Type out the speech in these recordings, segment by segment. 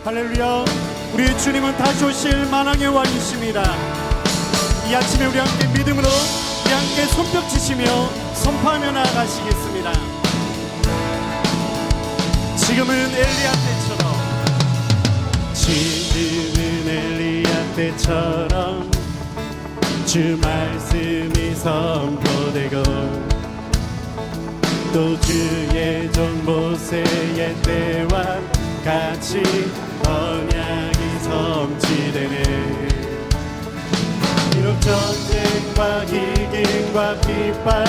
할렐루야. 우리 주님은 다시 오실 만왕의 왕이십니다. 이 아침에 우리 함께 믿음으로 우리 함께 손뼉치시며 선포하며 나아가시겠습니다. 지금은 엘리야 때처럼, 지금은 엘리야 때처럼 주 말씀이 선포되고 또 주의 종 모세의 때와 같이 언약이 성취되네. 비록 전쟁과 희생과 비판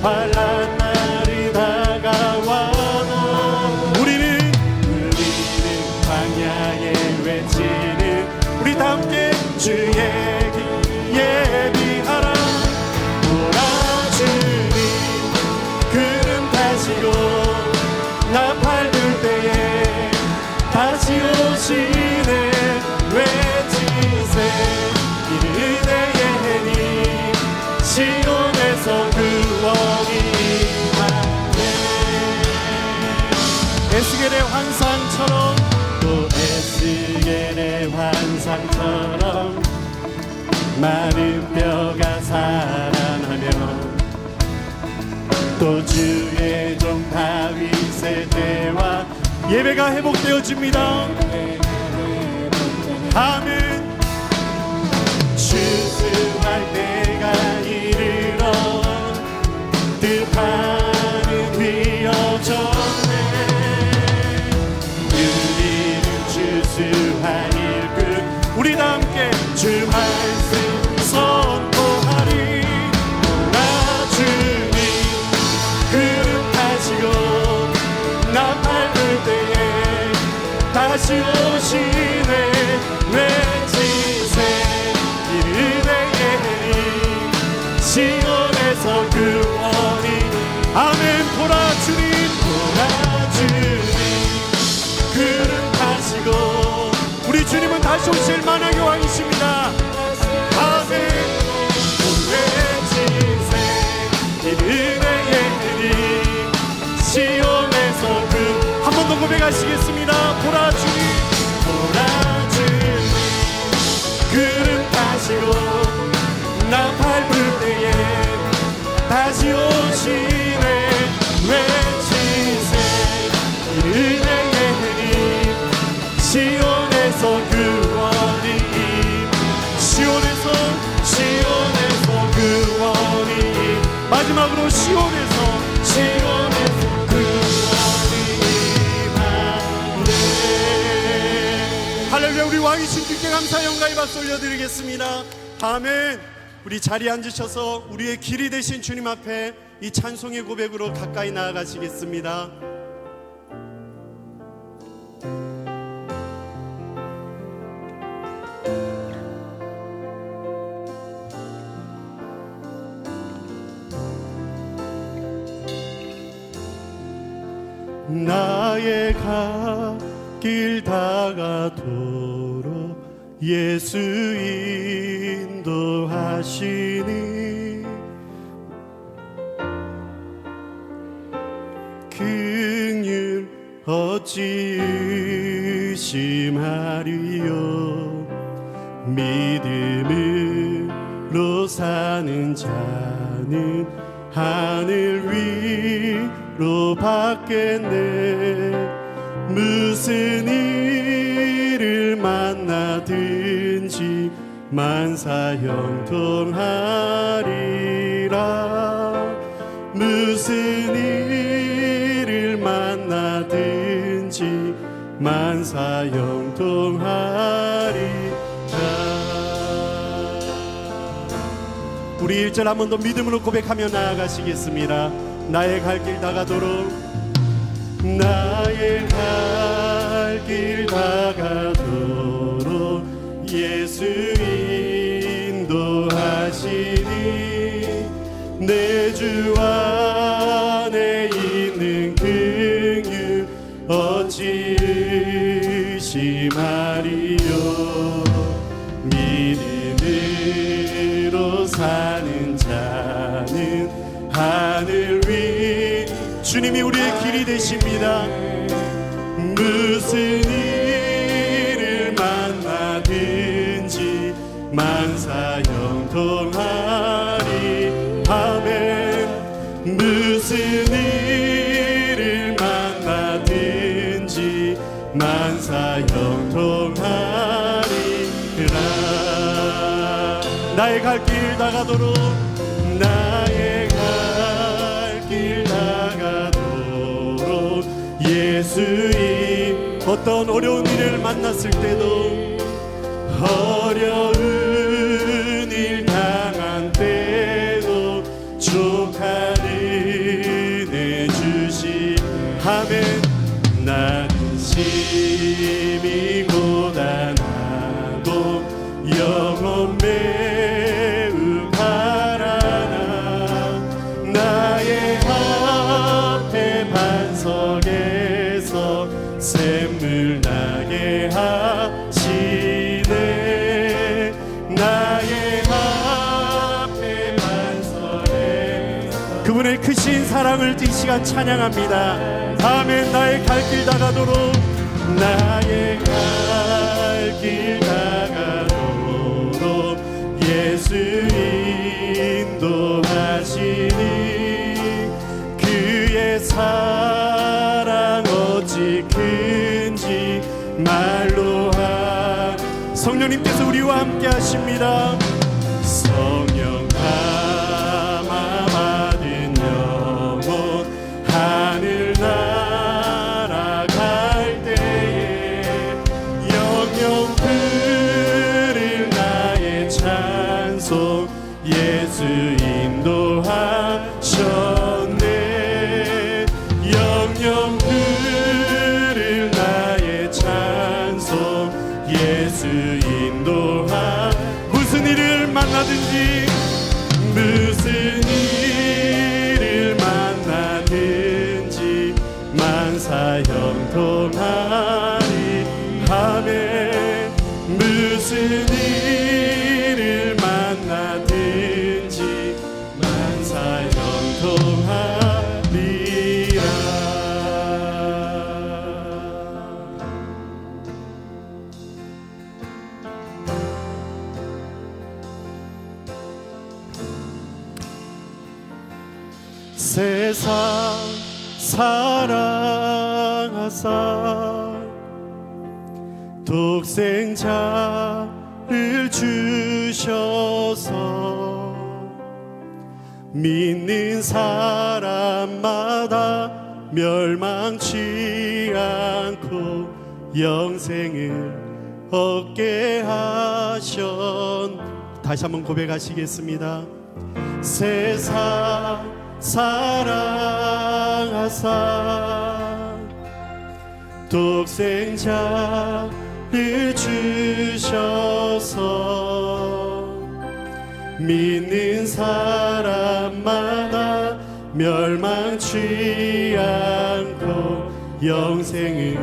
환난 날이 다가와도 우리는 광야에 외치는 우리 다 함께 주의 길 예비하라. 오라 주님 구름 타시고 나팔 불 때에 다시 오시네. 외치세 이르되 예니 시온에서 구원이 임하네. 에스겔의 환상처럼 또 에스겔의 환상처럼 마른 뼈가 살아나며 또 주의 종 다윗의 때와 예배가 회복되어집니다. 아멘. 추수할 때가 이르러 뜻하는 휘어졌네. 우리는 추수할 일꾼 우리 다 함께 주 말씀 선포하리. 오라 주님 구름 타시고 나팔 불 때에 다시 오시네. 외치세 이르되 예니 시온에서 구원이. 아멘. 보라 주님 보라 주님 구름 타시고 우리 주님은 다시 오실 만왕의 왕이십니다. 아멘. 외치세 이르되 예니 시온에서 한 번 더 고백하시겠습니다. 보라 주님 보라 주님 구름 타시고 나팔 불 때에 다시 오시네. 외치세 이르되 예니 시온에서 구원이 시온에서 구원이 마지막으로 시온에서 할렐루야. 우리 왕이신 주께 감사 영광의 박수 올려드리겠습니다. 아멘. 우리 자리에 앉으셔서 우리의 길이 되신 주님 앞에 이 찬송의 고백으로 가까이 나아가시겠습니다. 나의 길 다가도록 예수 인도하시니 긍휼 어찌 의심하리요. 믿음으로 사는 자는 하늘 위로 받겠네. 무슨 일을 만나든지 만사형통하리라. 무슨 일을 만나든지 만사형통하리라. 우리 1절 한 번 더 믿음으로 고백하며 나아가시겠습니다. 나의 갈 길 다가도록 나의 갈 길 다가도록 예수 인도하시니 내 주 안에 있는 긍휼 어찌 의심하리요. 믿음으로 사는 자는 하늘 위 주님이 우리의 길이 되십니다. 무슨 일 만사 형통하리. 아멘. 무슨 일을 만나든지 만사 형통하리라. 나의 갈 길 나가도록, 나의 갈 길 나가도록 예수님. 어떤 어려운 일을 만났을 때도, 어려운 일 당한 때도 족한 은혜 주시. 아멘. 나는 심히 고단하고 영혼 매우 가라나. 나의 앞에 반석에서 샘물 나게 하시네. 나의 앞에 반석에서 그분의 크신 사랑을 이 시간 찬양합니다. 아멘. 나의 갈 길 나가도록, 나의 갈 길 나가도록 예수 인도하시니. 그의 사랑 어찌 큰지 말로 한. 성령님께서 우리와 함께 하십니다. 성령 감화 받은 영혼 하늘 날아갈 때에 영영 들을 나의 찬송 예수 인도하셨네. 영영 들을 나의 찬송 예수 인도하. 무슨 일을 만나든지, 무슨 일을 만나든지 만사 형통하리. 아멘. 무슨 일을 만나든지 만사 형통하리라. 세상 사랑하사 독생자를 주셔서 믿는 사람마다 멸망치 않고 영생을 얻게 하셨. 다시 한번 고백하시겠습니다. 세상 사랑하사 독생자를 주셔서 믿는 사람마다 멸망치 않고 영생을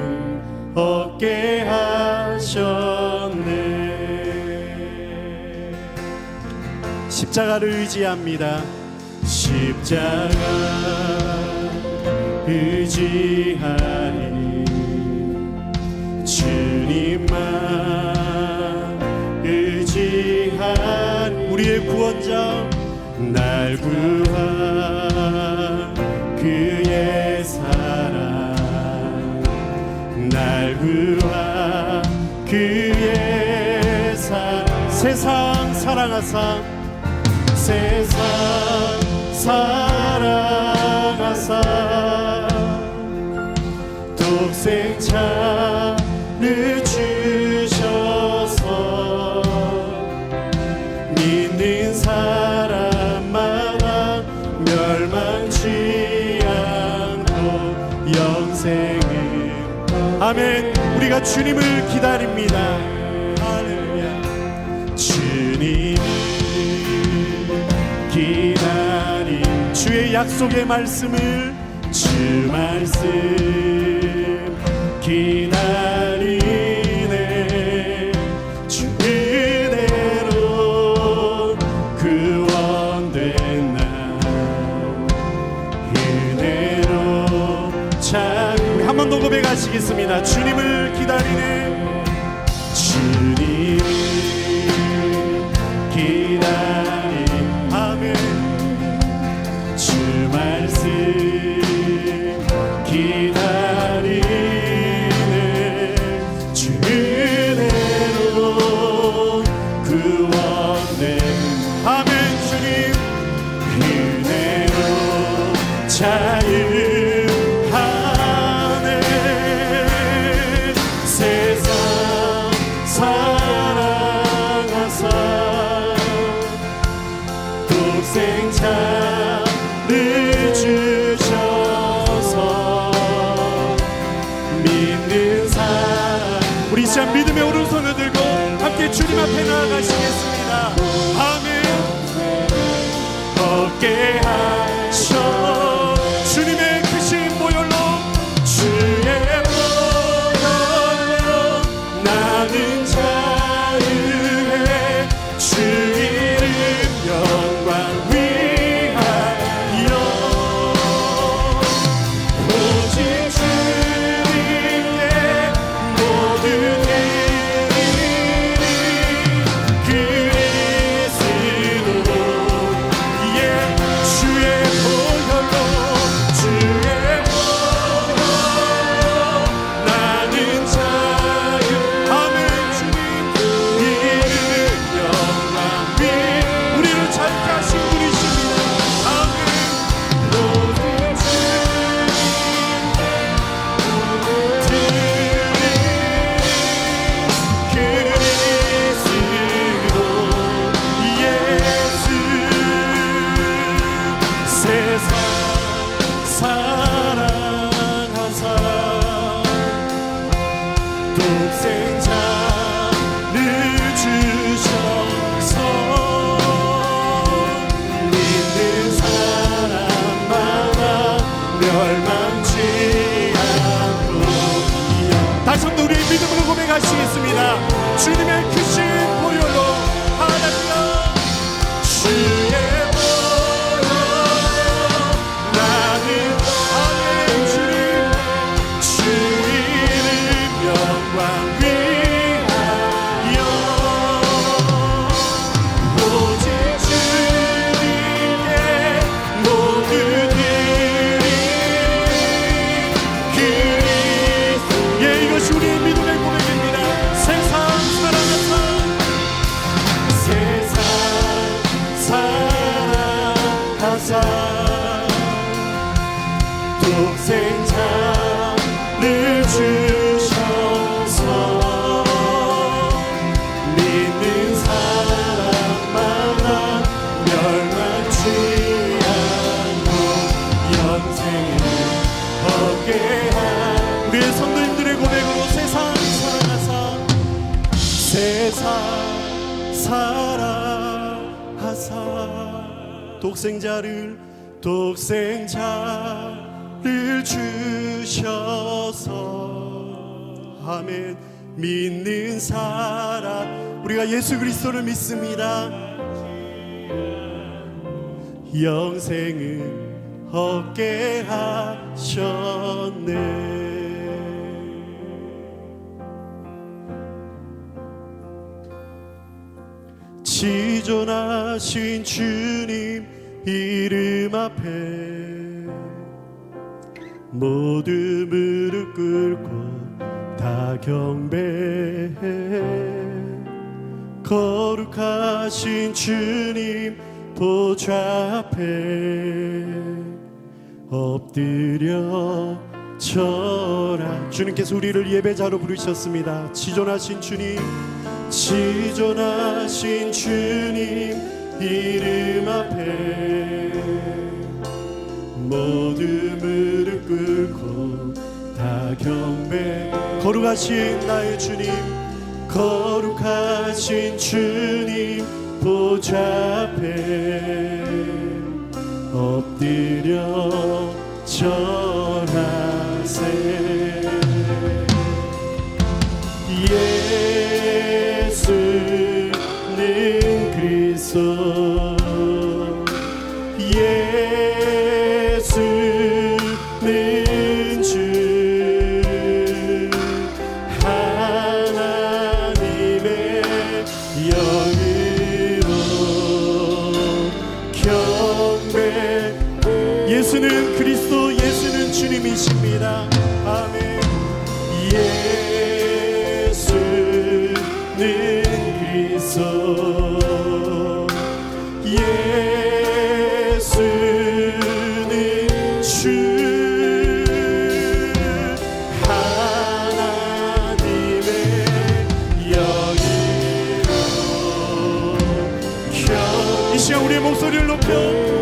얻게 하셨네. 십자가를 의지합니다. 십자가 의지하니 주님만 의지한 우리의 구원자 날 구한 그의 사랑 날 구한 그의 사랑 세상 사랑하사 세상 사랑하사 독생자를 주셔서 믿는 사람마다 멸망치 않고 영생을 아멘. 우리가 주님을 기다립니다. 할렐루야. 주님을 기다림 주의 약속의 말씀을 주 말씀 기다리네. 주 은혜로 구원된 날 은혜로 참 우리 한 번 더 고백하시겠습니다. 주님을 기다리네. 주님을 우리 시간 믿음의 오른손을 들고 함께 주님 앞에 나아가시겠습니다. 아멘. 얻게 하셔 주님의 크신 보혈로 주의 보혈로 나는 자유해 주 이름 영광 위하여 오직 주님께 모든 일이 그리스도 예 주의 보혈로 주의 보혈로 나는 자유 아멘 주님 이름 영광 위 우리를 찾게 하신 분이십니다. 아멘 모든 주님께 그리스도 예수 세상 사랑하사 독생자를 주셔서 믿는 사람마다 멸망치 않고 다시 한번 우리 믿음으로 고백하시겠습니다. 주님의 크신 보혈로 하나님과 주의 보혈로 나는 아멘 주님 주 이름 영광 위하여 오직 주님께 모든 일이 그리스도 예 이것이 우리의 믿음의 고백입니다. 세상 사랑하사 독생자를 주셔서 믿는 사람마다 멸망치 않고 영생을 얻게 한 우리의 성도님들의 고백으로 세상 사랑하사 독생자를 주셔서 아멘 믿는 사람 우리가 예수 그리스도를 믿습니다. 영생을 얻게 하셨네. 지존하신 주님 이름 앞에 모두 무릎 꿇고 다 경배해 거룩하신 주님 보좌 앞에 엎드려 절하 주님께서 우리를 예배자로 부르셨습니다. 지존하신 주님 지존하신 주님 이름 앞에 모두 무릎 꿇고 다 경배 거룩하신 나의 주님 거룩하신 주님 보좌 앞에 엎드려 절하세 예수는 그리스도 예수는 주 하나님의 영으로 경배 예수는 그리스도 예수는 주님이십니다. 아멘 예수는 그리스도 예수는 주 하나님의 영으로 이 시간 우리의 목소리를 높여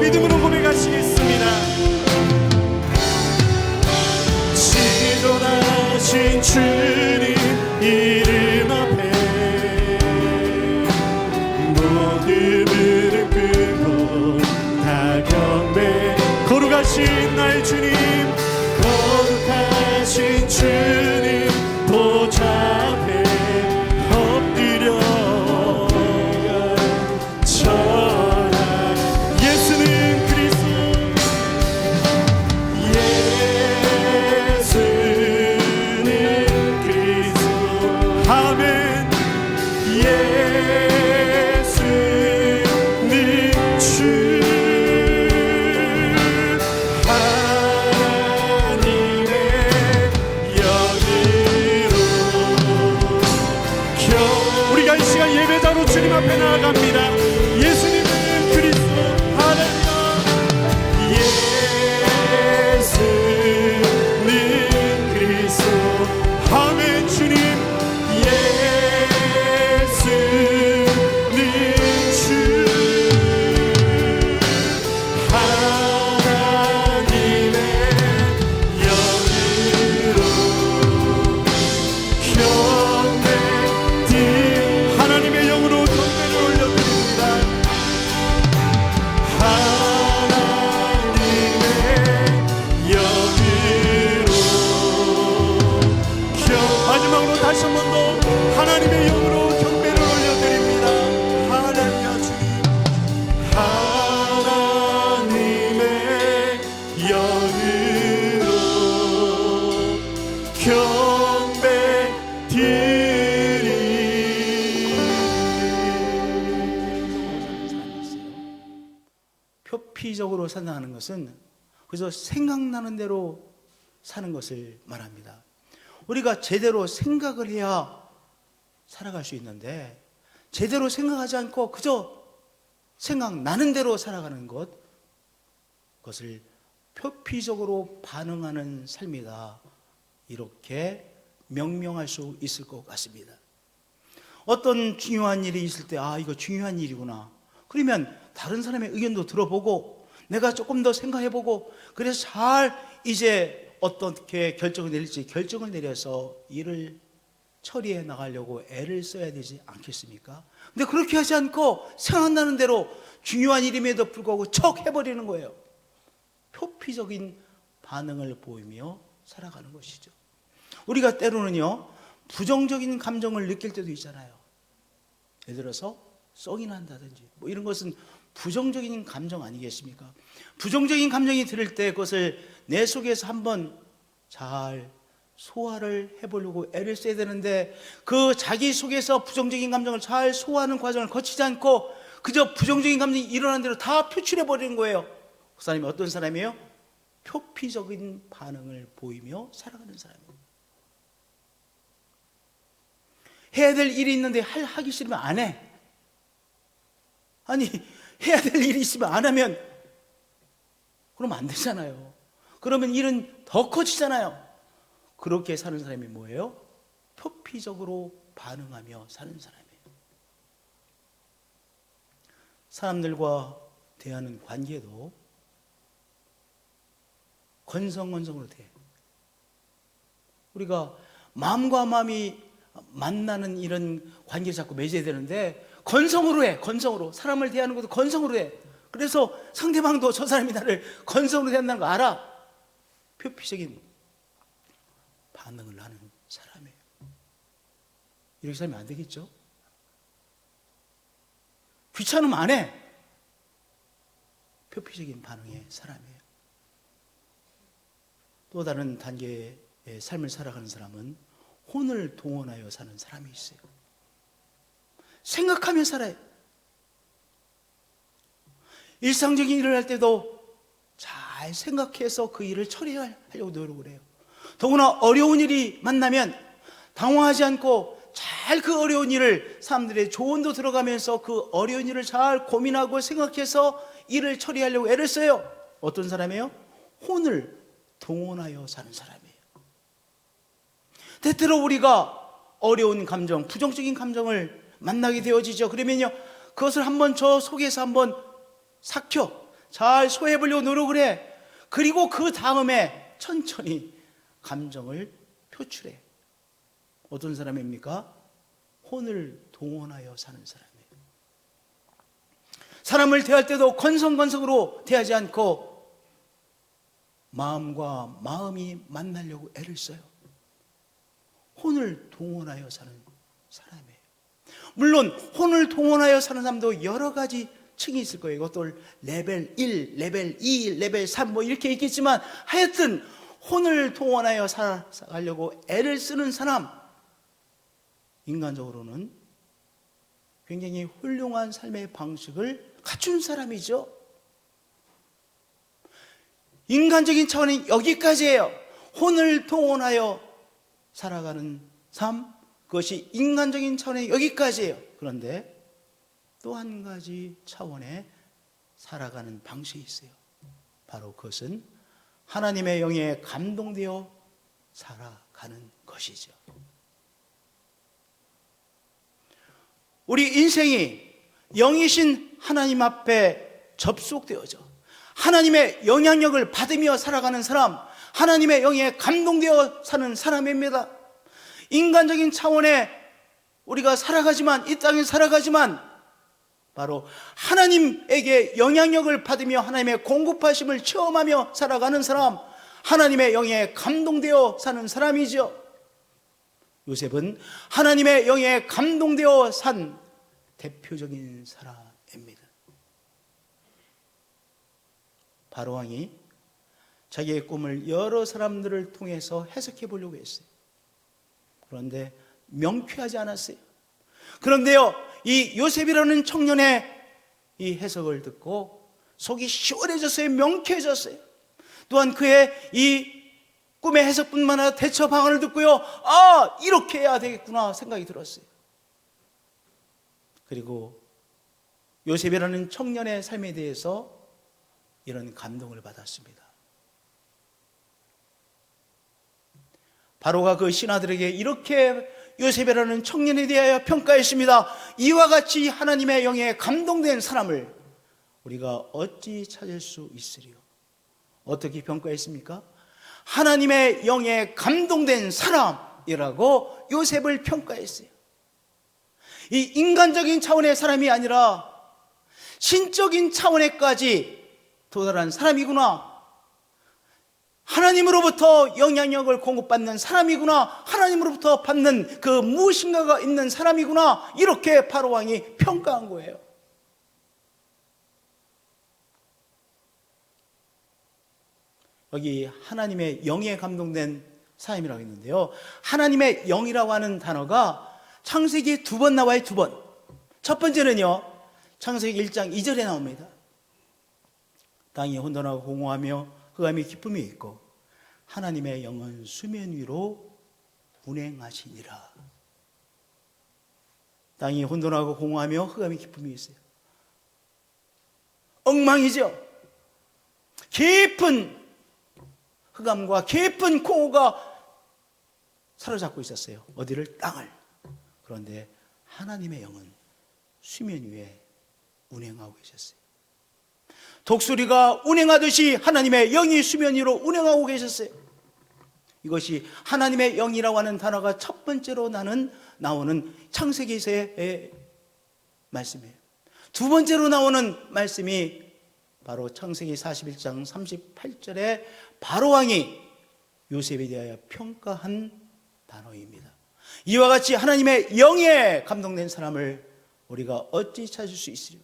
믿음으로 고백하시겠습니다. 지존하신 주님 이름 주님 앞에 나아갑니다. 예수님은 그리스도. 할렐루야. 예수는 그리스도. 아멘. 주님 예수는 주. 하나님의 영으로 하나님의 영으로 경배를 올려드립니다. 하나님의 영으로 마지막으로 다시 한 번 더 하나님의 영으로 경배를 올려드립니다. 할렐루야. 주님 하나님의 영으로 경배 표피적으로 산다는 것은 그래서 생각나는 대로 사는 것을 말합니다. 우리가 제대로 생각을 해야 살아갈 수 있는데 제대로 생각하지 않고 그저 생각나는 대로 살아가는 그것을 표피적으로 반응하는 삶이다, 이렇게 명명할 수 있을 것 같습니다. 어떤 중요한 일이 있을 때 이거 중요한 일이구나, 그러면 다른 사람의 의견도 들어보고 내가 조금 더 생각해보고 그래서 잘 이제 어떻게 결정을 내릴지 결정을 내려서 일을 처리해 나가려고 애를 써야 되지 않겠습니까? 근데 그렇게 하지 않고 생각나는 대로 중요한 일임에도 불구하고 척 해버리는 거예요. 표피적인 반응을 보이며 살아가는 것이죠. 우리가 때로는요 부정적인 감정을 느낄 때도 있잖아요. 예를 들어서 썩이 난다든지 이런 것은 부정적인 감정 아니겠습니까? 부정적인 감정이 들을 때 그것을 내 속에서 한번 잘 소화를 해보려고 애를 써야 되는데 그 자기 속에서 부정적인 감정을 잘 소화하는 과정을 거치지 않고 그저 부정적인 감정이 일어나는 대로 다 표출해버리는 거예요. 그 사람이 어떤 사람이에요? 표피적인 반응을 보이며 살아가는 사람이에요. 해야 될 일이 있는데 하기 싫으면 안 해. 아니 해야 될 일이 있으면 안 하면 그러면 안 되잖아요. 그러면 일은 더 커지잖아요. 그렇게 사는 사람이 뭐예요? 표피적으로 반응하며 사는 사람이에요. 사람들과 대하는 관계도 건성건성으로 돼. 우리가 마음과 마음이 만나는 이런 관계를 자꾸 맺어야 되는데 건성으로 해. 건성으로. 사람을 대하는 것도 건성으로 해. 그래서 상대방도 저 사람이 나를 건성으로 대한다는 거 알아. 표피적인 반응을 하는 사람이에요. 이렇게 살면 안 되겠죠? 귀찮으면 안 해. 표피적인 반응의 사람이에요. 또 다른 단계의 삶을 살아가는 사람은 혼을 동원하여 사는 사람이 있어요. 생각하며 살아요. 일상적인 일을 할 때도 잘 생각해서 그 일을 처리하려고 노력을 해요. 더구나 어려운 일이 만나면 당황하지 않고 잘 그 어려운 일을 사람들의 조언도 들어가면서 그 어려운 일을 잘 고민하고 생각해서 일을 처리하려고 애를 써요. 어떤 사람이에요? 혼을 동원하여 사는 사람이에요. 때때로 우리가 어려운 감정, 부정적인 감정을 만나게 되어지죠. 그러면요 그것을 한번 저 속에서 한번 삭혀 잘 소화해보려고 노력을 해. 그리고 그 다음에 천천히 감정을 표출해. 어떤 사람입니까? 혼을 동원하여 사는 사람이에요. 사람을 대할 때도 건성건성으로 대하지 않고 마음과 마음이 만나려고 애를 써요. 혼을 동원하여 사는 사람이에요. 물론 혼을 동원하여 사는 사람도 여러 가지 층이 있을 거예요. 이것도 레벨 1, 레벨 2, 레벨 3 이렇게 있겠지만 하여튼 혼을 동원하여 살아가려고 애를 쓰는 사람, 인간적으로는 굉장히 훌륭한 삶의 방식을 갖춘 사람이죠. 인간적인 차원이 여기까지예요. 혼을 동원하여 살아가는 삶, 그것이 인간적인 차원의 여기까지예요. 그런데 또 한 가지 차원의 살아가는 방식이 있어요. 바로 그것은 하나님의 영에 감동되어 살아가는 것이죠. 우리 인생이 영이신 하나님 앞에 접속되어져 하나님의 영향력을 받으며 살아가는 사람, 하나님의 영에 감동되어 사는 사람입니다. 인간적인 차원에 우리가 살아가지만, 이 땅에 살아가지만 바로 하나님에게 영향력을 받으며 하나님의 공급하심을 체험하며 살아가는 사람, 하나님의 영에 감동되어 사는 사람이죠. 요셉은 하나님의 영에 감동되어 산 대표적인 사람입니다. 바로왕이 자기의 꿈을 여러 사람들을 통해서 해석해 보려고 했어요. 그런데 명쾌하지 않았어요. 그런데요, 이 요셉이라는 청년의 이 해석을 듣고 속이 시원해졌어요. 명쾌해졌어요. 또한 그의 이 꿈의 해석뿐만 아니라 대처 방안을 듣고요, 아, 이렇게 해야 되겠구나 생각이 들었어요. 그리고 요셉이라는 청년의 삶에 대해서 이런 감동을 받았습니다. 바로가 그 신하들에게 이렇게 요셉이라는 청년에 대하여 평가했습니다. 이와 같이 하나님의 영에 감동된 사람을 우리가 어찌 찾을 수 있으리요? 어떻게 평가했습니까? 하나님의 영에 감동된 사람이라고 요셉을 평가했어요. 이 인간적인 차원의 사람이 아니라 신적인 차원에까지 도달한 사람이구나, 하나님으로부터 영향력을 공급받는 사람이구나, 하나님으로부터 받는 그 무엇인가가 있는 사람이구나, 이렇게 바로왕이 평가한 거예요. 여기 하나님의 영에 감동된 사람이라고 했는데요, 하나님의 영이라고 하는 단어가 창세기에 2번 나와요. 2번. 첫 번째는요, 창세기 1장 2절에 나옵니다. 땅이 혼돈하고 공허하며 흑암이 깊음이 있고 하나님의 영은 수면 위로 운행하시니라. 땅이 혼돈하고 공허하며 흑암이 깊음이 있어요. 엉망이죠. 깊은 흑암과 깊은 공허가 사로잡고 있었어요. 어디를? 땅을. 그런데 하나님의 영은 수면 위에 운행하고 계셨어요. 독수리가 운행하듯이 하나님의 영이 수면 위로 운행하고 계셨어요. 이것이 하나님의 영이라고 하는 단어가 첫 번째로 나오는 창세기서의 말씀이에요. 두 번째로 나오는 말씀이 바로 창세기 41장 38절에 바로왕이 요셉에 대하여 평가한 단어입니다. 이와 같이 하나님의 영에 감동된 사람을 우리가 어찌 찾을 수 있으리요?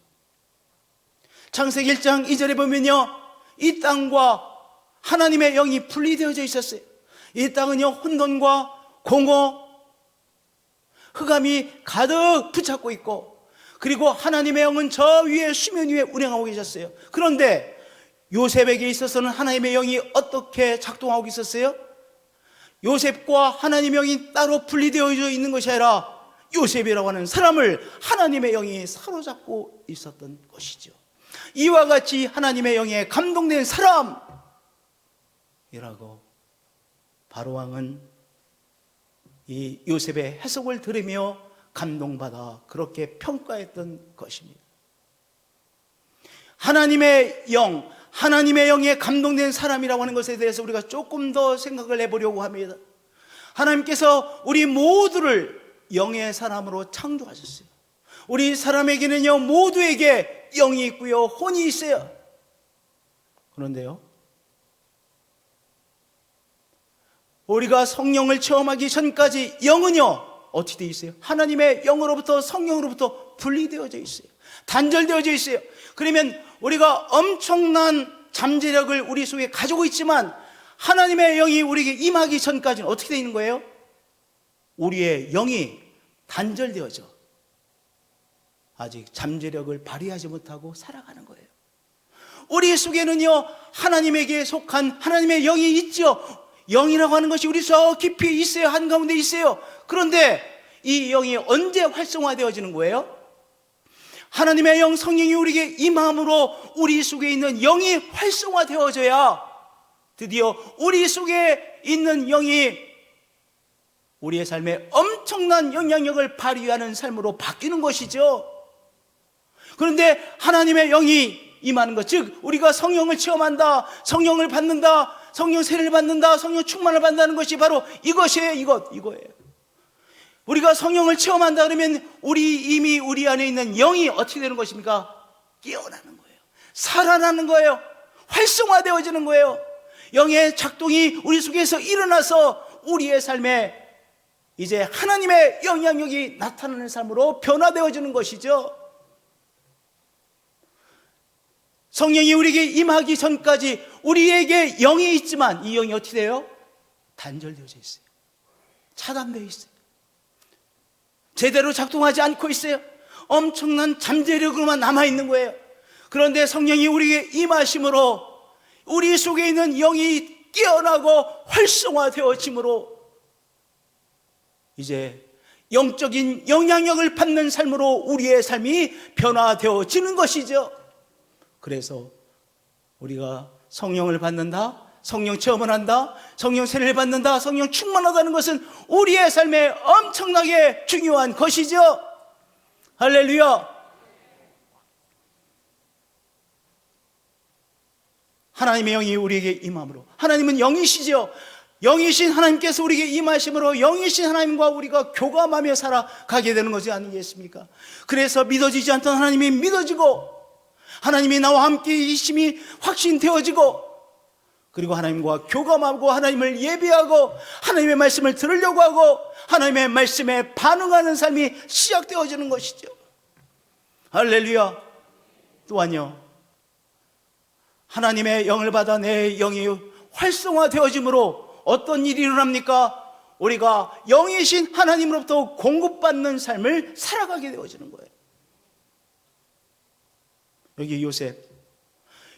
창세기 1장 2절에 보면요, 이 땅과 하나님의 영이 분리되어져 있었어요. 이 땅은요, 혼돈과 공허, 흑암이 가득 붙잡고 있고, 그리고 하나님의 영은 저 위에 수면 위에 운행하고 계셨어요. 그런데 요셉에게 있어서는 하나님의 영이 어떻게 작동하고 있었어요? 요셉과 하나님의 영이 따로 분리되어져 있는 것이 아니라 요셉이라고 하는 사람을 하나님의 영이 사로잡고 있었던 것이죠. 이와 같이 하나님의 영에 감동된 사람이라고 바로왕은 이 요셉의 해석을 들으며 감동받아 그렇게 평가했던 것입니다. 하나님의 영, 하나님의 영에 감동된 사람이라고 하는 것에 대해서 우리가 조금 더 생각을 해보려고 합니다. 하나님께서 우리 모두를 영의 사람으로 창조하셨어요. 우리 사람에게는요, 모두에게 영이 있고요, 혼이 있어요. 그런데요, 우리가 성령을 체험하기 전까지 영은요, 어떻게 되어 있어요? 하나님의 영으로부터, 성령으로부터 분리되어져 있어요. 단절되어져 있어요. 그러면 우리가 엄청난 잠재력을 우리 속에 가지고 있지만 하나님의 영이 우리에게 임하기 전까지는 어떻게 되어 있는 거예요? 우리의 영이 단절되어져 아직 잠재력을 발휘하지 못하고 살아가는 거예요. 우리 속에는요, 하나님에게 속한 하나님의 영이 있죠. 영이라고 하는 것이 우리 속 깊이 있어요. 한가운데 있어요. 그런데 이 영이 언제 활성화되어지는 거예요? 하나님의 영 성령이 우리에게 임함으로 우리 속에 있는 영이 활성화되어져야 드디어 우리 속에 있는 영이 우리의 삶에 엄청난 영향력을 발휘하는 삶으로 바뀌는 것이죠. 그런데 하나님의 영이 임하는 것, 즉 우리가 성령을 체험한다, 성령을 받는다, 성령 세례를 받는다, 성령 충만을 받는다는 것이 바로 이것이에요. 이거예요. 우리가 성령을 체험한다 그러면 이미 우리 안에 있는 영이 어떻게 되는 것입니까? 깨어나는 거예요. 살아나는 거예요. 활성화되어지는 거예요. 영의 작동이 우리 속에서 일어나서 우리의 삶에 이제 하나님의 영향력이 나타나는 삶으로 변화되어지는 것이죠. 성령이 우리에게 임하기 전까지 우리에게 영이 있지만 이 영이 어떻게 돼요? 단절되어져 있어요. 차단되어 있어요. 제대로 작동하지 않고 있어요. 엄청난 잠재력으로만 남아있는 거예요. 그런데 성령이 우리에게 임하심으로 우리 속에 있는 영이 깨어나고 활성화되어짐으로 이제 영적인 영향력을 받는 삶으로 우리의 삶이 변화되어지는 것이죠. 그래서 우리가 성령을 받는다, 성령 체험을 한다, 성령 세례를 받는다, 성령 충만하다는 것은 우리의 삶에 엄청나게 중요한 것이죠. 할렐루야. 하나님의 영이 우리에게 임함으로, 하나님은 영이시죠. 영이신 하나님께서 우리에게 임하심으로 영이신 하나님과 우리가 교감하며 살아가게 되는 것이 아니겠습니까? 그래서 믿어지지 않던 하나님이 믿어지고, 하나님이 나와 함께 이심이 확신되어지고, 그리고 하나님과 교감하고 하나님을 예배하고 하나님의 말씀을 들으려고 하고 하나님의 말씀에 반응하는 삶이 시작되어지는 것이죠. 할렐루야. 또한요, 하나님의 영을 받아 내 영이 활성화되어짐으로 어떤 일이 일어납니까? 우리가 영이신 하나님으로부터 공급받는 삶을 살아가게 되어지는 거예요. 여기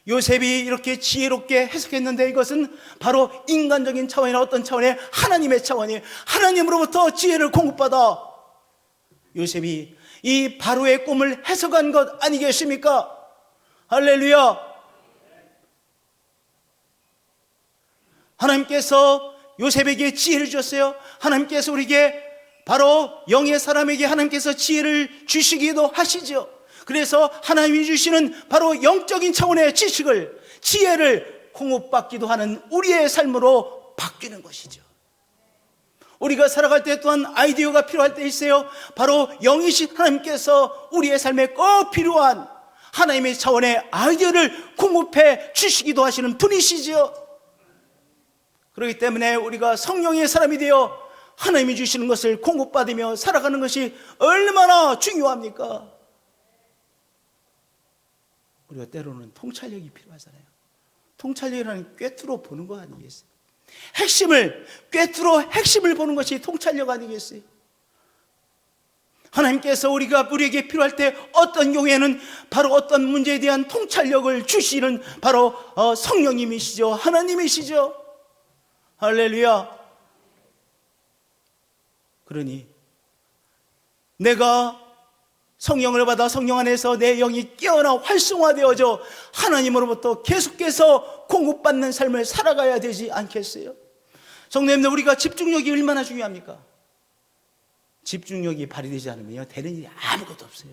요셉이 이렇게 지혜롭게 해석했는데 이것은 바로 인간적인 차원이나 어떤 차원의 하나님의 차원이에요. 하나님으로부터 지혜를 공급받아 요셉이 이 바로의 꿈을 해석한 것 아니겠습니까? 할렐루야. 하나님께서 요셉에게 지혜를 주셨어요. 하나님께서 우리에게 바로 영의 사람에게 하나님께서 지혜를 주시기도 하시죠. 그래서 하나님이 주시는 바로 영적인 차원의 지혜를 공급받기도 하는 우리의 삶으로 바뀌는 것이죠. 우리가 살아갈 때 또한 아이디어가 필요할 때 있어요. 바로 영이신 하나님께서 우리의 삶에 꼭 필요한 하나님의 차원의 아이디어를 공급해 주시기도 하시는 분이시죠. 그렇기 때문에 우리가 성령의 사람이 되어 하나님이 주시는 것을 공급받으며 살아가는 것이 얼마나 중요합니까? 우리가 때로는 통찰력이 필요하잖아요. 통찰력이라는 꿰뚫어 보는 거 아니겠어요? 핵심을 보는 것이 통찰력 아니겠어요? 하나님께서 우리에게 필요할 때 어떤 경우에는 바로 어떤 문제에 대한 통찰력을 주시는 바로 성령님이시죠. 하나님이시죠. 할렐루야. 그러니 내가 성령을 받아 성령 안에서 내 영이 깨어나 활성화되어져 하나님으로부터 계속해서 공급받는 삶을 살아가야 되지 않겠어요? 성도님들, 우리가 집중력이 얼마나 중요합니까? 집중력이 발휘되지 않으면 되는 일이 아무것도 없어요.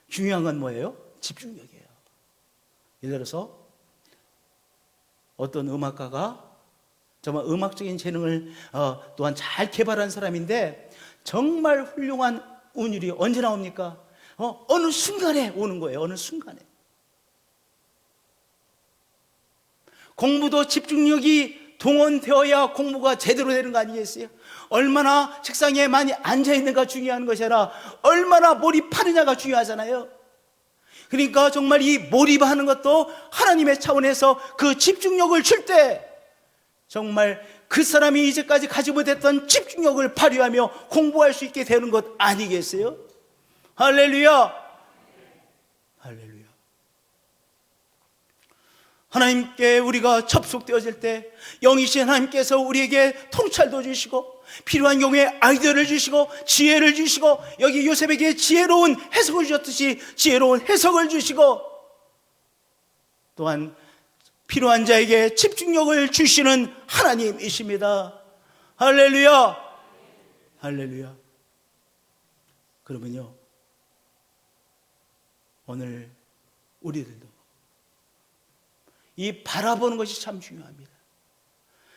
중요한 건 뭐예요? 집중력이에요. 예를 들어서 어떤 음악가가 정말 음악적인 재능을 또한 잘 개발한 사람인데 정말 훌륭한 운율이 언제 나옵니까? 어느 순간에 오는 거예요. 어느 순간에. 공부도 집중력이 동원되어야 공부가 제대로 되는 거 아니겠어요? 얼마나 책상에 많이 앉아있는가 중요한 것이 아니라 얼마나 몰입하느냐가 중요하잖아요. 그러니까 정말 이 몰입하는 것도 하나님의 차원에서 그 집중력을 줄 때 정말 그 사람이 이제까지 가지 못했던 집중력을 발휘하며 공부할 수 있게 되는 것 아니겠어요? 할렐루야. 할렐루야. 하나님께 우리가 접속되어질 때 영이신 하나님께서 우리에게 통찰도 주시고 필요한 경우에 아이디어를 주시고 지혜를 주시고, 여기 요셉에게 지혜로운 해석을 주셨듯이 지혜로운 해석을 주시고, 또한 필요한 자에게 집중력을 주시는 하나님이십니다. 할렐루야, 할렐루야. 그러면요, 오늘 우리들도 이 바라보는 것이 참 중요합니다.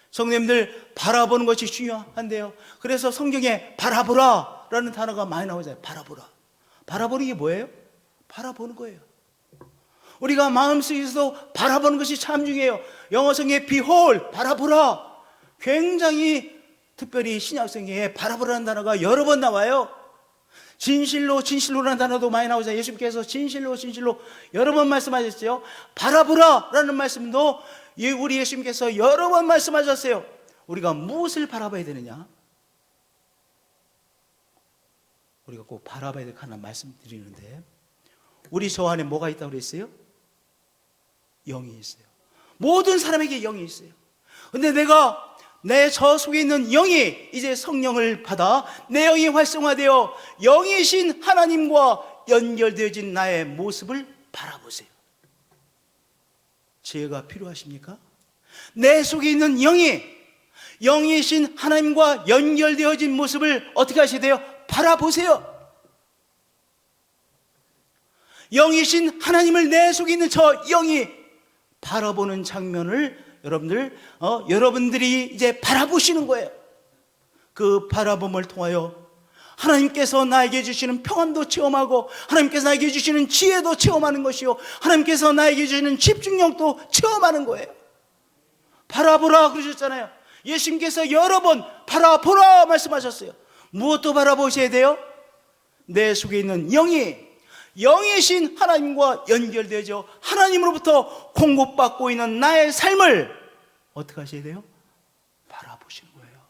성도님들, 바라보는 것이 중요한데요, 그래서 성경에 바라보라 라는 단어가 많이 나오잖아요. 바라보라. 바라보는 게 뭐예요? 바라보는 거예요. 우리가 마음속에서도 바라보는 것이 참 중요해요. 영어성의 behold, 바라보라. 굉장히 특별히 신약성경에 바라보라는 단어가 여러 번 나와요. 진실로, 진실로라는 단어도 많이 나오잖아요. 예수님께서 진실로, 진실로 여러 번 말씀하셨죠. 바라보라 라는 말씀도 우리 예수님께서 여러 번 말씀하셨어요. 우리가 무엇을 바라봐야 되느냐? 우리가 꼭 바라봐야 될 하나 말씀드리는데, 우리 저 안에 뭐가 있다고 그랬어요? 영이 있어요. 모든 사람에게 영이 있어요. 근데 내가 내 저 속에 있는 영이 이제 성령을 받아 내 영이 활성화되어 영이신 하나님과 연결되어진 나의 모습을 바라보세요. 지혜가 필요하십니까? 내 속에 있는 영이신 하나님과 연결되어진 모습을 어떻게 하셔야 돼요? 바라보세요. 영이신 하나님을 내 속에 있는 저 영이 바라보는 장면을 여러분들이 이제 바라보시는 거예요. 그 바라봄을 통하여 하나님께서 나에게 주시는 평안도 체험하고, 하나님께서 나에게 주시는 지혜도 체험하는 것이요, 하나님께서 나에게 주시는 집중력도 체험하는 거예요. 바라보라 그러셨잖아요. 예수님께서 여러 번 바라보라 말씀하셨어요. 무엇도 바라보셔야 돼요? 내 속에 있는 영이신 하나님과 연결되죠. 하나님으로부터 공급받고 있는 나의 삶을 어떻게 하셔야 돼요? 바라보시는 거예요.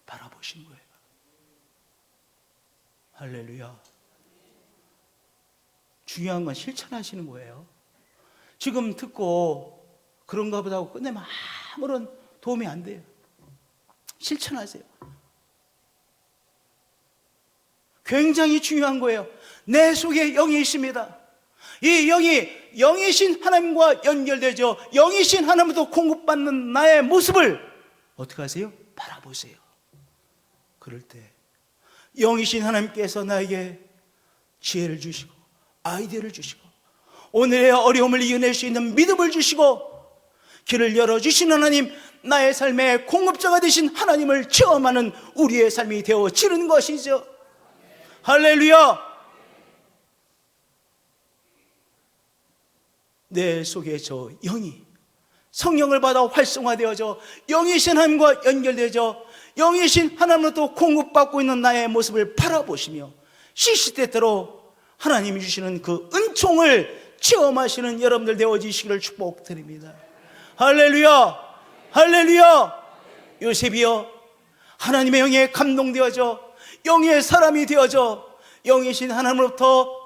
바라보시는 거예요. 할렐루야. 중요한 건 실천하시는 거예요. 지금 듣고 그런가 보다 하고 끝내면 아무런 도움이 안 돼요. 실천하세요. 굉장히 중요한 거예요. 내 속에 영이 있습니다. 이 영이신 하나님과 연결되죠. 영이신 하나님부터 공급받는 나의 모습을 어떻게 하세요? 바라보세요. 그럴 때 영이신 하나님께서 나에게 지혜를 주시고 아이디어를 주시고 오늘의 어려움을 이겨낼 수 있는 믿음을 주시고 길을 열어주신 하나님, 나의 삶의 공급자가 되신 하나님을 체험하는 우리의 삶이 되어지는 것이죠. 할렐루야. 내 속에 저 영이 성령을 받아 활성화되어져 영이신 하나님과 연결되어져 영이신 하나님으로부터 공급받고 있는 나의 모습을 바라보시며 시시때때로 하나님이 주시는 그 은총을 체험하시는 여러분들 되어지시기를 축복드립니다. 할렐루야, 할렐루야. 요셉이여, 하나님의 영에 감동되어져 영의 사람이 되어져 영이신 하나님으로부터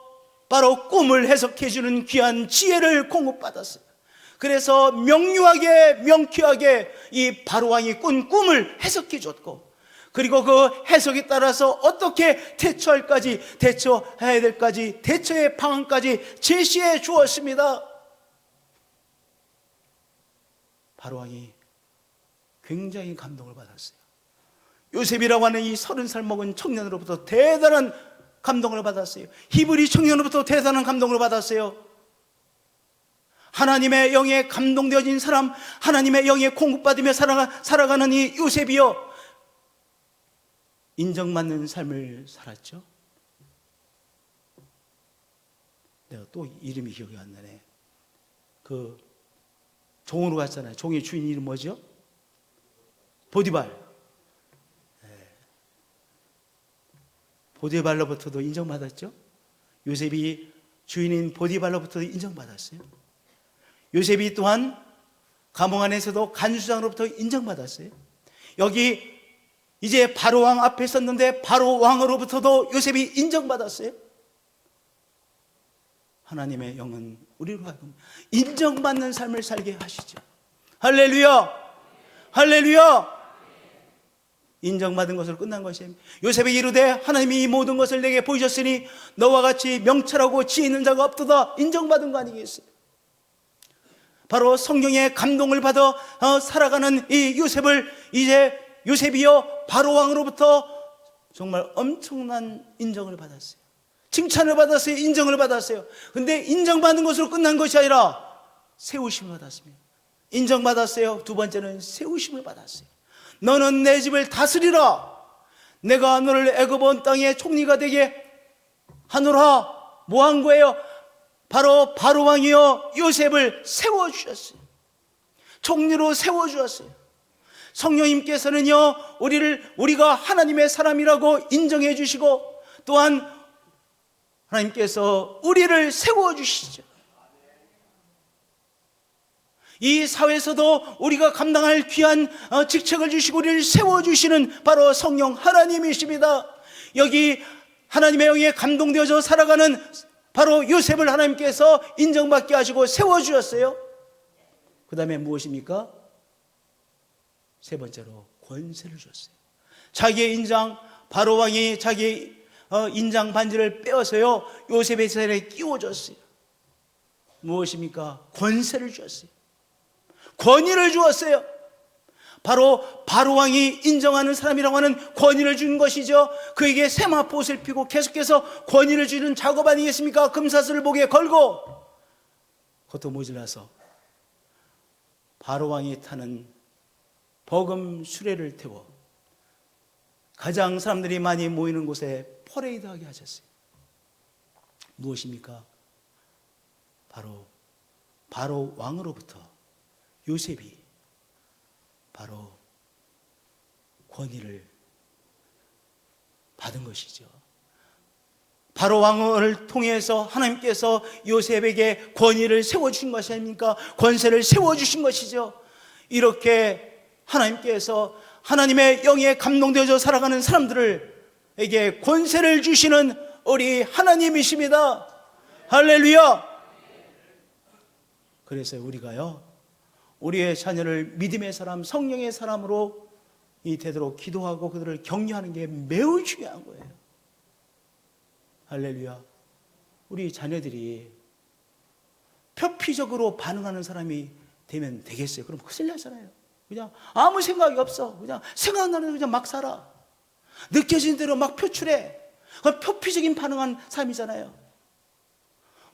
바로 꿈을 해석해 주는 귀한 지혜를 공급받았어요. 그래서 명료하게 명쾌하게 이 바로왕이 꾼 꿈을 해석해 줬고, 그리고 그 해석에 따라서 어떻게 대처해야 될까지 대처의 방안까지 제시해 주었습니다. 바로왕이 굉장히 감동을 받았어요. 요셉이라고 하는 이 30살 먹은 청년으로부터 대단한 감동을 받았어요. 히브리 청년으로부터 대단한 감동을 받았어요. 하나님의 영에 감동되어진 사람, 하나님의 영에 공급받으며 살아가는 이 요셉이요, 인정받는 삶을 살았죠. 내가 또 이름이 기억이 안 나네. 그 종으로 갔잖아요. 종의 주인 이름 뭐죠? 보디발. 보디발로부터도 인정받았죠. 요셉이 주인인 보디발로부터도 인정받았어요. 요셉이 또한 감옥 안에서도 간수장으로부터 인정받았어요. 여기 이제 바로왕 앞에 섰는데 바로왕으로부터도 요셉이 인정받았어요. 하나님의 영은 우리로 하여금 인정받는 삶을 살게 하시죠. 할렐루야, 할렐루야. 인정받은 것으로 끝난 것입니다. 요셉에게 이르되 하나님이 이 모든 것을 내게 보이셨으니 너와 같이 명철하고 지혜 있는 자가 없도다. 인정받은 거 아니겠어요? 바로 성령의 감동을 받아 살아가는 이 요셉을 이제 요셉이여 바로 왕으로부터 정말 엄청난 인정을 받았어요. 칭찬을 받았어요. 인정을 받았어요. 근데 인정받는 것으로 끝난 것이 아니라 세우심을 받았습니다. 인정받았어요. 두 번째는 세우심을 받았어요. 너는 내 집을 다스리라. 내가 너를 애굽 온 땅의 총리가 되게 하노라. 뭐 한 거예요? 바로 왕이요 요셉을 세워주셨어요. 총리로 세워주었어요. 성령님께서는요 우리가 하나님의 사람이라고 인정해 주시고 또한 하나님께서 우리를 세워주시죠. 이 사회에서도 우리가 감당할 귀한 직책을 주시고 우리를 세워주시는 바로 성령 하나님이십니다. 여기 하나님의 영에 감동되어져 살아가는 바로 요셉을 하나님께서 인정받게 하시고 세워주셨어요. 그 다음에 무엇입니까? 세 번째로 권세를 주셨어요. 자기의 인장, 바로 왕이 자기 인장 반지를 빼어서요 요셉의 손에 끼워줬어요. 무엇입니까? 권세를 주었어요. 권위를 주었어요. 바로 왕이 인정하는 사람이라고 하는 권위를 주는 것이죠. 그에게 세마포옷을 피고 계속해서 권위를 주는 작업 아니겠습니까? 금사슬을 목에 걸고 그것도 모질라서 바로 왕이 타는 버금 수레를 태워 가장 사람들이 많이 모이는 곳에 퍼레이드하게 하셨어요. 무엇입니까? 바로 왕으로부터 요셉이 바로 권위를 받은 것이죠. 바로 왕을 통해서 하나님께서 요셉에게 권위를 세워주신 것이 아닙니까? 권세를 세워주신 것이죠. 이렇게 하나님께서 하나님의 영에 감동되어져 살아가는 사람들에게 권세를 주시는 우리 하나님이십니다. 할렐루야. 그래서 우리가요 우리의 자녀를 믿음의 사람, 성령의 사람으로 되도록 기도하고 그들을 격려하는 게 매우 중요한 거예요. 할렐루야. 우리 자녀들이 표피적으로 반응하는 사람이 되면 되겠어요? 그럼 큰일 나잖아요. 그냥 아무 생각이 없어. 그냥 생각나는 대로 그냥 막 살아. 느껴지는 대로 막 표출해. 그건 표피적인 반응한 삶이잖아요.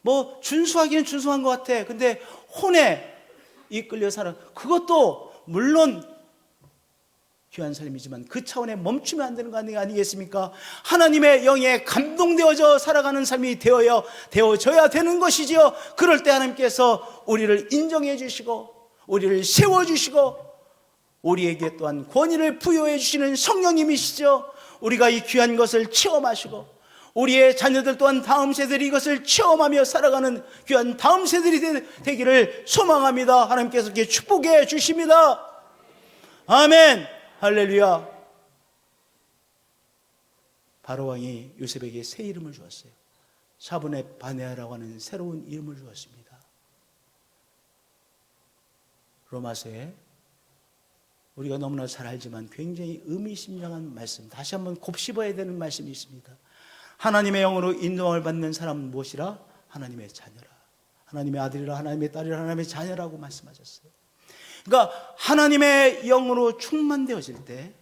뭐 준수하기는 준수한 것 같아. 근데 혼에 이끌려 사는 그것도 물론 귀한 삶이지만 그 차원에 멈추면 안 되는 거 아니겠습니까? 하나님의 영에 감동되어져 살아가는 삶이 되어져야 되는 것이지요. 그럴 때 하나님께서 우리를 인정해 주시고 우리를 세워주시고 우리에게 또한 권위를 부여해 주시는 성령님이시죠. 우리가 이 귀한 것을 체험하시고 우리의 자녀들 또한 다음 세대들이 이것을 체험하며 살아가는 귀한 다음 세대들이 되기를 소망합니다. 하나님께서 이렇게 축복해 주십니다. 아멘. 할렐루야. 바로 왕이 요셉에게 새 이름을 주었어요. 샤브네 바네아라고 하는 새로운 이름을 주었습니다. 로마서에 우리가 너무나 잘 알지만 굉장히 의미심장한 말씀, 다시 한번 곱씹어야 되는 말씀이 있습니다. 하나님의 영으로 인도함을 받는 사람은 무엇이라? 하나님의 자녀라. 하나님의 아들이라, 하나님의 딸이라, 하나님의 자녀라고 말씀하셨어요. 그러니까 하나님의 영으로 충만되어질 때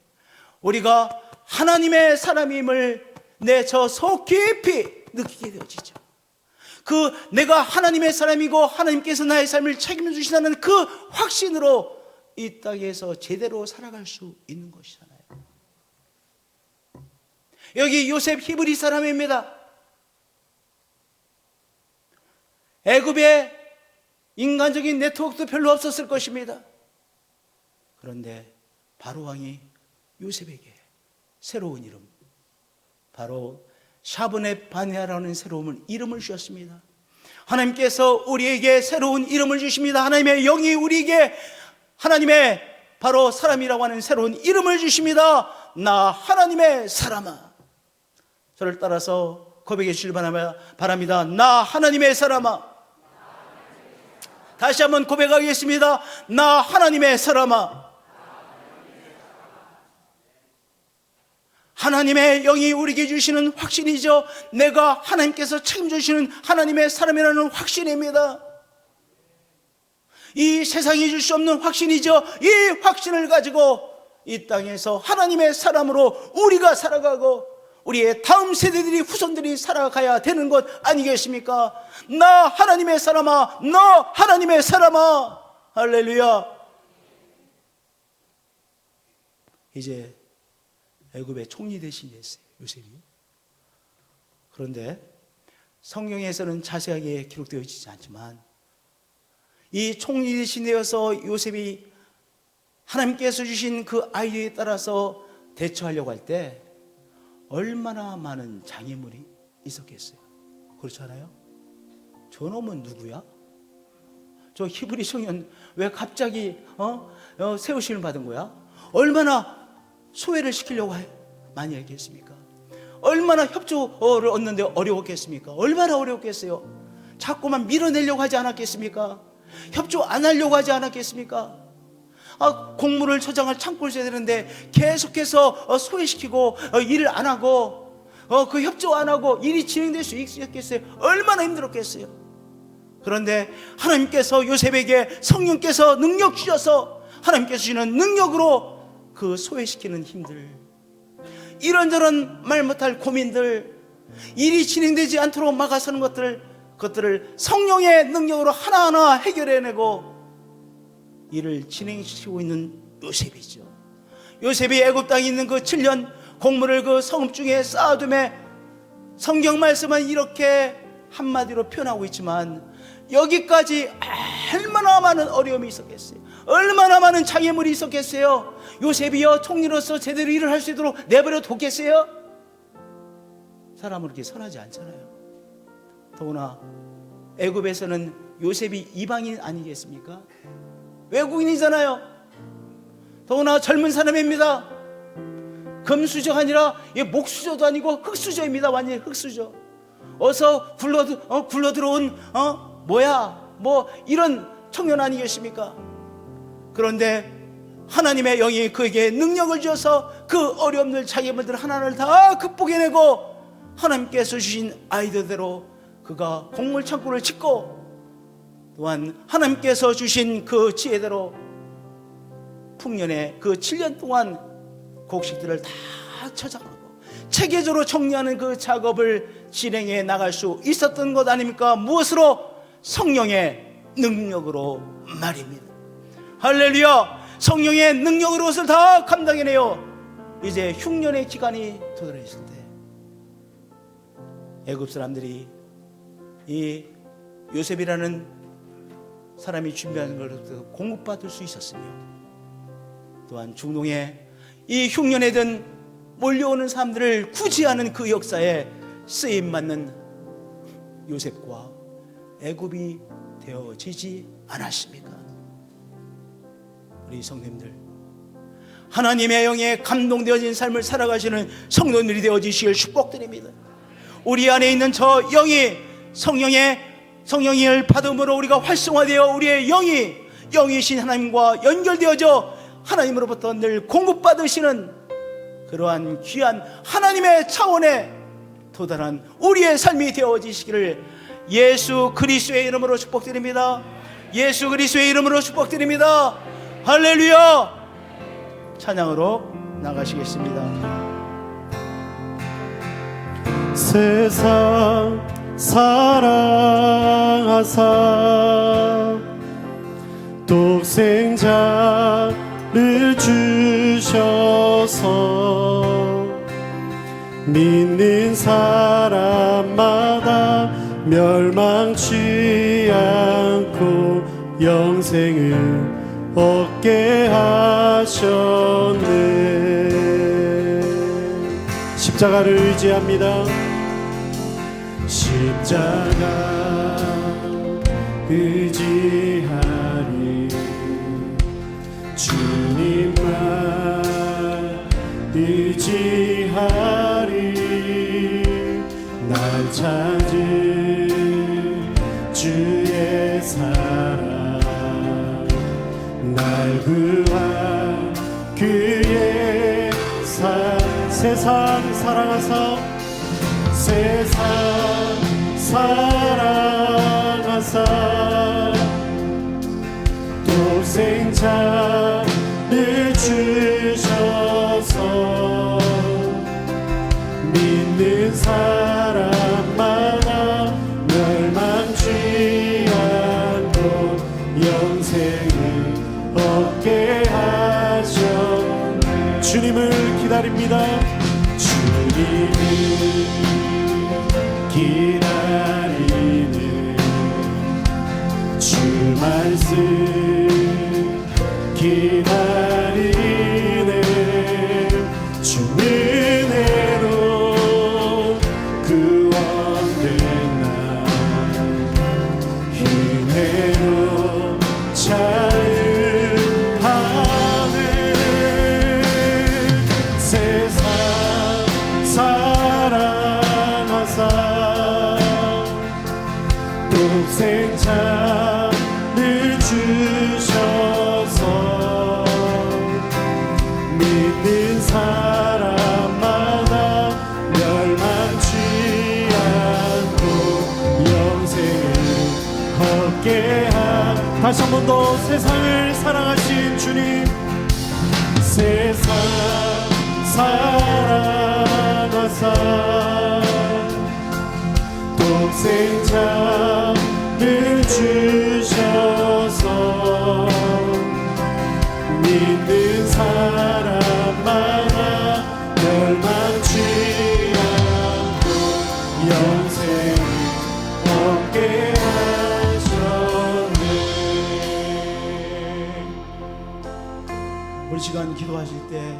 우리가 하나님의 사람임을 내 속 깊이 느끼게 되어지죠. 내가 하나님의 사람이고 하나님께서 나의 삶을 책임져 주신다는 그 확신으로 이 땅에서 제대로 살아갈 수 있는 것이잖아요. 여기 요셉 히브리 사람입니다. 애굽에 인간적인 네트워크도 별로 없었을 것입니다. 그런데 바로 왕이 요셉에게 새로운 이름, 바로 샤브네 바네아라는 새로운 이름을 주셨습니다. 하나님께서 우리에게 새로운 이름을 주십니다. 하나님의 영이 우리에게 하나님의 바로 사람이라고 하는 새로운 이름을 주십니다. 나 하나님의 사람아. 저를 따라서 고백해 주시길 바랍니다. 나 하나님의 사람아. 다시 한번 고백하겠습니다. 나 하나님의 사람아. 하나님의 영이 우리에게 주시는 확신이죠. 내가 하나님께서 책임주시는 하나님의 사람이라는 확신입니다. 이 세상이 줄 수 없는 확신이죠. 이 확신을 가지고 이 땅에서 하나님의 사람으로 우리가 살아가고 우리의 다음 세대들이, 후손들이 살아가야 되는 것 아니겠습니까? 나 하나님의 사람아, 너 하나님의 사람아. 할렐루야. 이제 애굽의 총리 대신이 됐어요, 요셉이. 그런데 성경에서는 자세하게 기록되어 있지 않지만 이 총리 대신이 되어서 요셉이 하나님께서 주신 그 아이디어에 따라서 대처하려고 할 때 얼마나 많은 장애물이 있었겠어요. 그렇지 않아요? 저놈은 누구야? 저 히브리 청년 왜 갑자기 세우심을 받은 거야? 얼마나 소외를 시키려고 많이 했겠습니까? 얼마나 협조를 얻는데 어려웠겠습니까? 얼마나 어려웠겠어요? 자꾸만 밀어내려고 하지 않았겠습니까? 협조 안 하려고 하지 않았겠습니까? 공무를 처장을 창고를 써야 되는데 계속해서 소외시키고 일을 안 하고 그 협조 안 하고 일이 진행될 수 있겠어요? 얼마나 힘들었겠어요? 그런데 하나님께서 요셉에게 성령께서 능력 주셔서 하나님께서 주시는 능력으로 그 소외시키는 힘들, 이런저런 말 못할 고민들, 일이 진행되지 않도록 막아서는 그것들을 성령의 능력으로 하나하나 해결해내고 일을 진행시키고 있는 요셉이죠. 요셉이 애굽 땅에 있는 그 7년 공물을 그 성읍 중에 쌓아둠에 성경 말씀은 이렇게 한마디로 표현하고 있지만 여기까지 얼마나 많은 어려움이 있었겠어요. 얼마나 많은 장애물이 있었겠어요. 요셉이요 총리로서 제대로 일을 할 수 있도록 내버려 뒀겠어요? 사람은 그렇게 선하지 않잖아요. 더구나 애굽에서는 요셉이 이방인 아니겠습니까? 외국인이잖아요. 더구나 젊은 사람입니다. 금수저가 아니라 목수저도 아니고 흙수저입니다. 완전히 흙수저. 어서 굴러 들어온 이런 청년 아니겠습니까? 그런데 하나님의 영이 그에게 능력을 주어서 그 어려움들, 장애물들 하나를 다 극복해내고 하나님께서 주신 아이디어대로 그가 곡물 창고를 짓고 또한 하나님께서 주신 그 지혜대로 풍년의 그 7년 동안 곡식들을 다 처장하고 체계적으로 정리하는 그 작업을 진행해 나갈 수 있었던 것 아닙니까? 무엇으로? 성령의 능력으로 말입니다. 할렐루야. 성령의 능력으로 그것을 다 감당해내요. 이제 흉년의 기간이 도달했을 때 애굽 사람들이 이 요셉이라는 사람이 준비하는 걸 공급받을 수 있었으며 또한 중동에 이 흉년에 든 몰려오는 사람들을 구제하는 그 역사에 쓰임받는 요셉과 애굽이 되어지지 않았습니까? 우리 성도님들, 하나님의 영에 감동되어진 삶을 살아가시는 성도님들이 되어지시길 축복드립니다. 우리 안에 있는 저 영이 성령을 받음으로 우리가 활성화되어 우리의 영이신 하나님과 연결되어져 하나님으로부터 늘 공급받으시는 그러한 귀한 하나님의 차원에 도달한 우리의 삶이 되어지시기를 예수 그리스도의 이름으로 축복드립니다. 예수 그리스도의 이름으로 축복드립니다. 할렐루야. 찬양으로 나가시겠습니다. 세상 사랑하사 독생자를 주셔서 믿는 사람마다 멸망치 않고 영생을 얻게 하셨네. 십자가를 의지합니다. 십자가 의지하리 주님만 의지하리 날 찾은 주의 사랑 날 구한 그의 세상 사랑하사 세상 사랑하사 독생자를 주셔서 믿는 사람마다 멸망치 않고 영생을 얻게 하셨네. 주님을 기다립니다. 주님을 기다리는 주 말씀 기다리네. 주 은혜로 구원된 날 은혜로 자유하네. 세상 사랑하사 독생자를 주셔서 믿는 사람마다 멸망치 않고 영생을 얻게 한. 다시 한 번 더 세상을 사랑하신 주님, 세상 사랑하사 독생자를 주셔서 믿는 사람마다 멸망치 않고 영생을 얻게 하셨네. 우리 시간 기도하실 때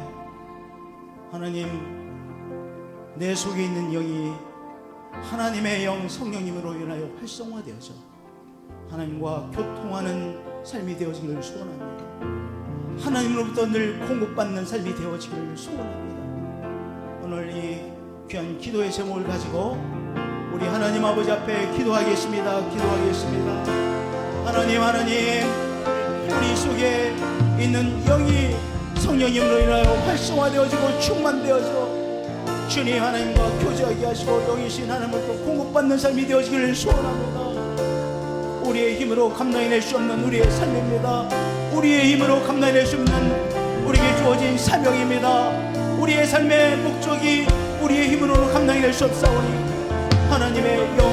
하나님, 내 속에 있는 영이 하나님의 영 성령님으로 인하여 활성화되어져 하나님과 교통하는 삶이 되어지기를 소원합니다. 하나님으로부터 늘 공급받는 삶이 되어지기를 소원합니다. 오늘 이 귀한 기도의 제목을 가지고 우리 하나님 아버지 앞에 기도하겠습니다. 하나님, 우리 속에 있는 영이 성령님으로 인하여 활성화되어지고 충만되어져 주님 하나님과 교제하게 하시고 영이신 하나님으로부터 공급받는 삶이 되어지기를 소원합니다. 우리의 힘으로 감당해낼 수 없는 우리의 삶입니다. 우리의 힘으로 감당해낼 수 없는 우리에게 주어진 사명입니다. 우리의 삶의 목적이 우리의 힘으로는 감당해낼 수 없사오니 하나님의 영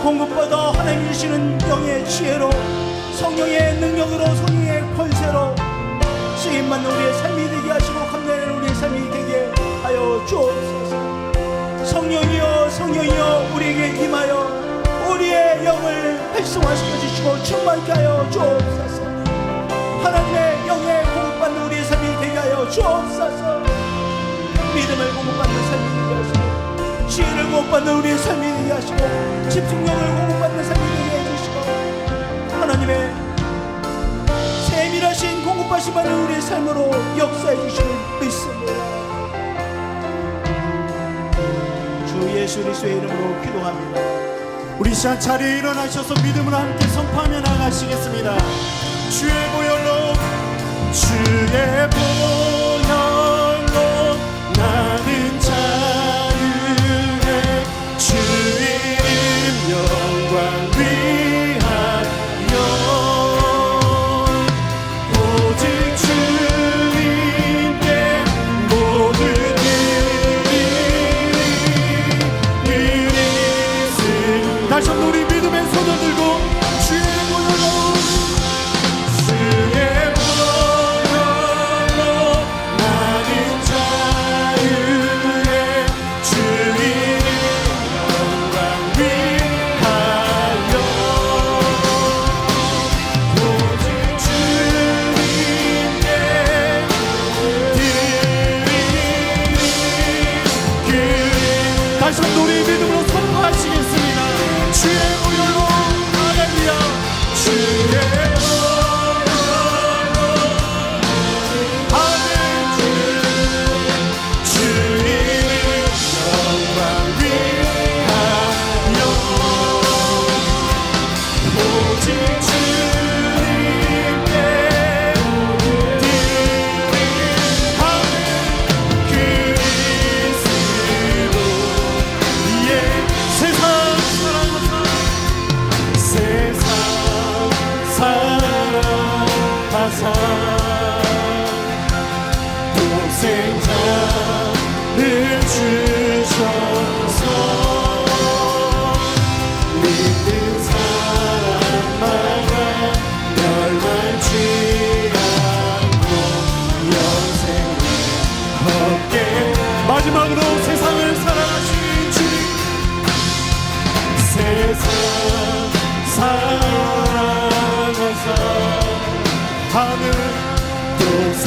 공급받아 하나님 주시는 영의 지혜로 성령의 능력으로 성령의 권세로 쓰임받는 우리의 삶이 되게 하시고 감당해낼 우리의 삶이 되게 하여 주옵소서. 성령이여 우리에게 임하여 우리의 영을 활성화시켜 주시고 충만케 하여 주옵소서. 하나님의 영에 공급받는 우리의 삶이 되게 하여 주옵소서. 믿음을 공급받는 삶이 되게 하시고 지혜를 공급받는 우리의 삶이 되게 하시고 집중력을 공급받는 삶이 되게 해주시고 하나님의 세밀하신 공급하심 받는 우리의 삶으로 역사해 주시는 믿습니다. 주 예수 그리스도의 이름으로 기도합니다. 우리 시간 자리에 일어나셔서 믿음으로 함께 선포하며 나가시겠습니다. 주의 보혈로 나는 자유해. 주 이름 영광 위하여 오직 주님께 모든 다시 한번 우리 믿음의 손을 들고 주의 보혈로 나는 자유해. 주 이름 영광 위하여 오직 주님께 드리리. 다시 한번 우리 믿음으로 선포하시겠습니다. 주의 보혈로 할렐루야. 주의 보혈로 할렐루야. 주 이름 영광 위하여 오직 주님께 드리리.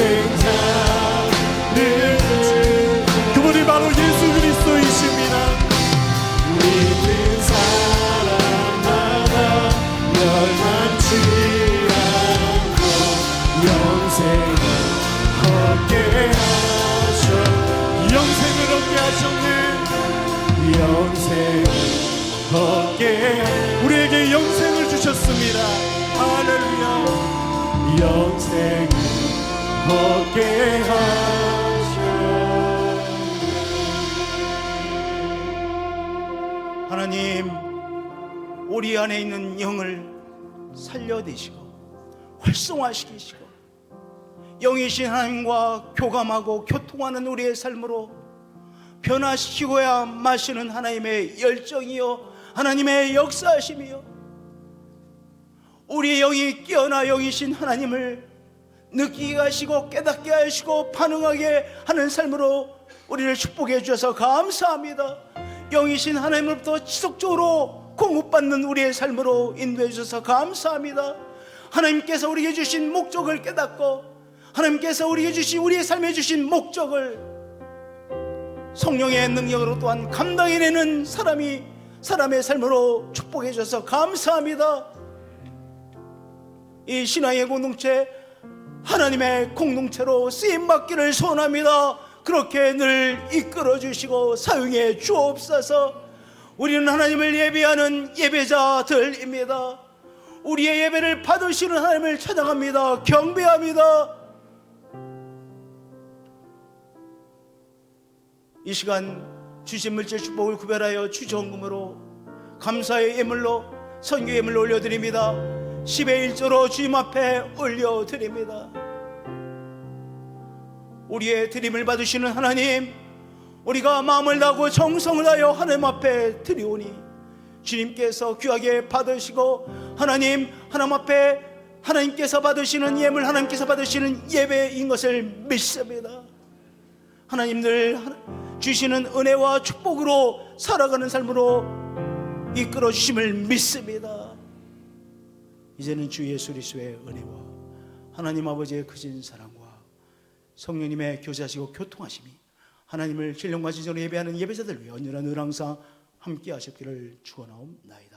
영생자를 그분이 바로 예수 그리스도이십니다. 믿는 사람마다 멸망치 않고 영생을 얻게 하셔. 영생을 얻게 하셨네. 영생을 얻게 우리에게 영생을 주셨습니다. 할렐루야. 영생을 얻게 하셔. 하나님, 우리 안에 있는 영을 살려내시고 활성화시키시고 영이신 하나님과 교감하고 교통하는 우리의 삶으로 변화시키고야 마시는 하나님의 열정이요 하나님의 역사하심이요 우리의 영이 깨어나 영이신 하나님을 느끼게 하시고 깨닫게 하시고 반응하게 하는 삶으로 우리를 축복해 주셔서 감사합니다. 영이신 하나님으로부터 지속적으로 공급받는 우리의 삶으로 인도해 주셔서 감사합니다. 하나님께서 우리에게 주신 목적을 깨닫고 하나님께서 우리에게 주신 우리의 삶에 주신 목적을 성령의 능력으로 또한 감당해내는 사람의 삶으로 축복해 주셔서 감사합니다. 이 신앙의 공동체 하나님의 공동체로 쓰임받기를 소원합니다. 그렇게 늘 이끌어 주시고 사용해 주옵소서. 우리는 하나님을 예배하는 예배자들입니다. 우리의 예배를 받으시는 하나님을 찬양합니다. 경배합니다. 이 시간 주신 물질 축복을 구별하여 주정금으로 감사의 예물로 선교 예물을 올려드립니다. 10의 1조로 주님 앞에 올려드립니다. 우리의 드림을 받으시는 하나님, 우리가 마음을 다하고 정성을 다하여 하나님 앞에 드리오니 주님께서 귀하게 받으시고 하나님 앞에 하나님께서 받으시는 예물, 하나님께서 받으시는 예배인 것을 믿습니다. 하나님들 주시는 은혜와 축복으로 살아가는 삶으로 이끌어 주심을 믿습니다. 이제는 주 예수 그리스도의 은혜와 하나님 아버지의 크신 사랑과 성령님의 교제하시고 교통하심이 하나님을 신령과 진정으로 예배하는 예배자들 위해 언제나 늘 항상 함께 하셨기를 축원하옵나이다.